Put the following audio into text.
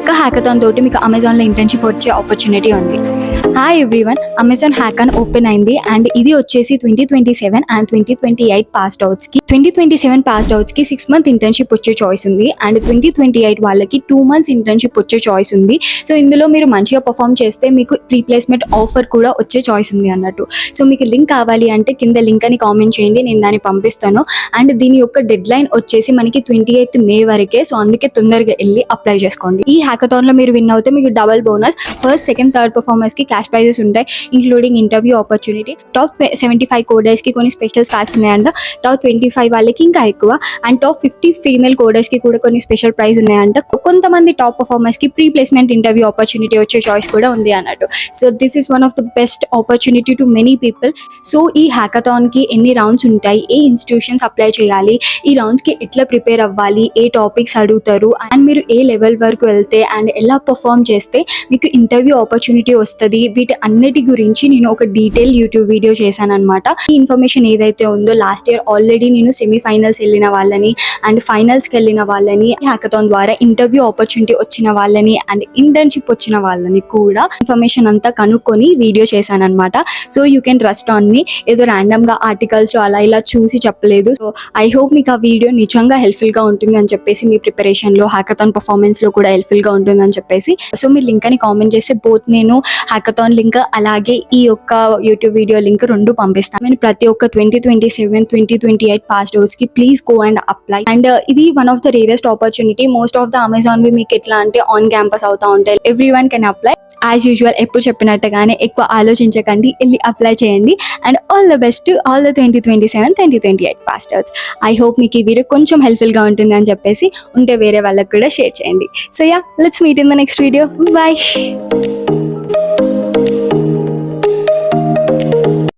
ఒక్క హ్యాకథాన్ తోటి మీకు అమెజాన్లో ఇంటర్న్షిప్ వచ్చే ఆపర్చునిటీ ఉంది. Hi everyone, Amazon hackathon open అయింది అండ్ ఇది వచ్చేసి 2027 అండ్ 2028 పాస్డ్ అవుట్స్కి 2027 పాస్డ్ అవుట్స్కి 6 month ఇంటర్న్షిప్ వచ్చే చాయిస్ ఉంది అండ్ 2028 వాళ్ళకి 2 months ఇంటర్న్షిప్ వచ్చే చాయిస్ ఉంది. సో ఇందులో మీరు మంచిగా పర్ఫామ్ చేస్తే మీకు రీప్లేస్మెంట్ ఆఫర్ కూడా వచ్చే చాయిస్ ఉంది అన్నట్టు. సో మీకు లింక్ కావాలి అంటే కింద లింక్ అని కామెంట్ చేయండి, నేను దాన్ని పంపిస్తాను. అండ్ దీని యొక్క డెడ్ లైన్ వచ్చేసి మనకి 28th May వరకే. సో అందుకే తొందరగా వెళ్ళి అప్లై చేసుకోండి. ఈ హ్యాకథాన్లో మీరు విన్ అవుతే మీకు double bonus, first second third పర్ఫార్మర్స్కి క్యాష్ ప్రైజెస్ ఉంటాయి, ఇంక్లూడింగ్ ఇంటర్వ్యూ ఆపర్చునిటీ. టాప్ 75 కోడర్స్కి కొన్ని స్పెషల్ ప్యాక్స్ ఉన్నాయంట, టాప్ 25 వాళ్ళకి ఇంకా ఎక్కువ, అండ్ టాప్ 50 ఫీమేల్ కోడర్స్కి కూడా కొన్ని స్పెషల్ ప్రైజ్ ఉన్నాయంట. కొంతమంది టాప్ పర్ఫార్మర్స్కి ప్రీ ప్లేస్మెంట్ ఇంటర్వ్యూ ఆపర్చునిటీ వచ్చే చాయిస్ కూడా ఉంది అన్నట్టు. So this is one of the best opportunity to many people. So ఈ హ్యాకథాన్కి ఎన్ని రౌండ్స్ ఉంటాయి, ఏ ఇన్స్టిట్యూషన్స్ అప్లై చేయాలి, ఈ రౌండ్స్కి ఎట్లా ప్రిపేర్ అవ్వాలి, ఏ టాపిక్స్ అడుగుతారు, అండ్ మీరు ఏ లెవెల్ వరకు వెళ్తే అండ్ ఎలా పర్ఫామ్ చేస్తే మీకు ఇంటర్వ్యూ ఆపర్చునిటీ వస్తుంది, వీటి అన్నిటి గురించి నేను ఒక డీటెయిల్ యూట్యూబ్ వీడియో చేశాను అనమాట. ఈ ఇన్ఫర్మేషన్ ఏదైతే ఉందో లాస్ట్ ఇయర్ ఆల్రెడీ నేను సెమీఫైనల్స్ వెళ్ళిన వాళ్ళని అండ్ ఫైనల్స్కి వెళ్ళిన వాళ్ళని, హ్యాకథాన్ ద్వారా ఇంటర్వ్యూ ఆపర్చునిటీ వచ్చిన వాళ్ళని అండ్ ఇంటర్న్షిప్ వచ్చిన వాళ్ళని కూడా ఇన్ఫర్మేషన్ అంతా కనుక్కొని వీడియో చేశాను అనమాట. So you can trust on me, ఏదో ర్యాండమ్గా ఆర్టికల్స్ అలా ఇలా చూసి చెప్పలేదు. సో ఐ హోప్ మీకు ఆ వీడియో నిజంగా హెల్ప్ఫుల్గా ఉంటుంది అని చెప్పేసి, మీ ప్రిపరేషన్లో హ్యాకథాన్ పర్ఫార్మెన్స్లో కూడా హెల్ప్ఫుల్గా ఉంటుందని చెప్పేసి. సో మీరు లింక్ అని కామెంట్ చేస్తే బోత్ నేను హ్యాకథాన్ లింక్ అలాగే ఈ యొక్క యూట్యూబ్ వీడియో లింక్ రెండు పంపిస్తాను. నేను ప్రతి ఒక్క 2027 2028 పాస్డ్ అవుట్స్కి please go and apply. And ఇది one of the rarest opportunity. Most of the అమెజాన్వి మీకు ఎట్లా అంటే ఆన్ క్యాంపస్ అవుతూ ఉంటాయి, every one can apply. As usual ఎప్పుడు చెప్పినట్టుగానే ఎక్కువ ఆలోచించకండి, వెళ్ళి అప్లై చేయండి. And all the best to all the 2027 2028 passed outs. I hope మీకు ఈ వీడియో కొంచెం హెల్ప్ఫుల్గా ఉంటుంది అని చెప్పేసి, ఉంటే వేరే వాళ్ళకి కూడా షేర్ చేయండి. So yeah, let's meet in the next video. Bye.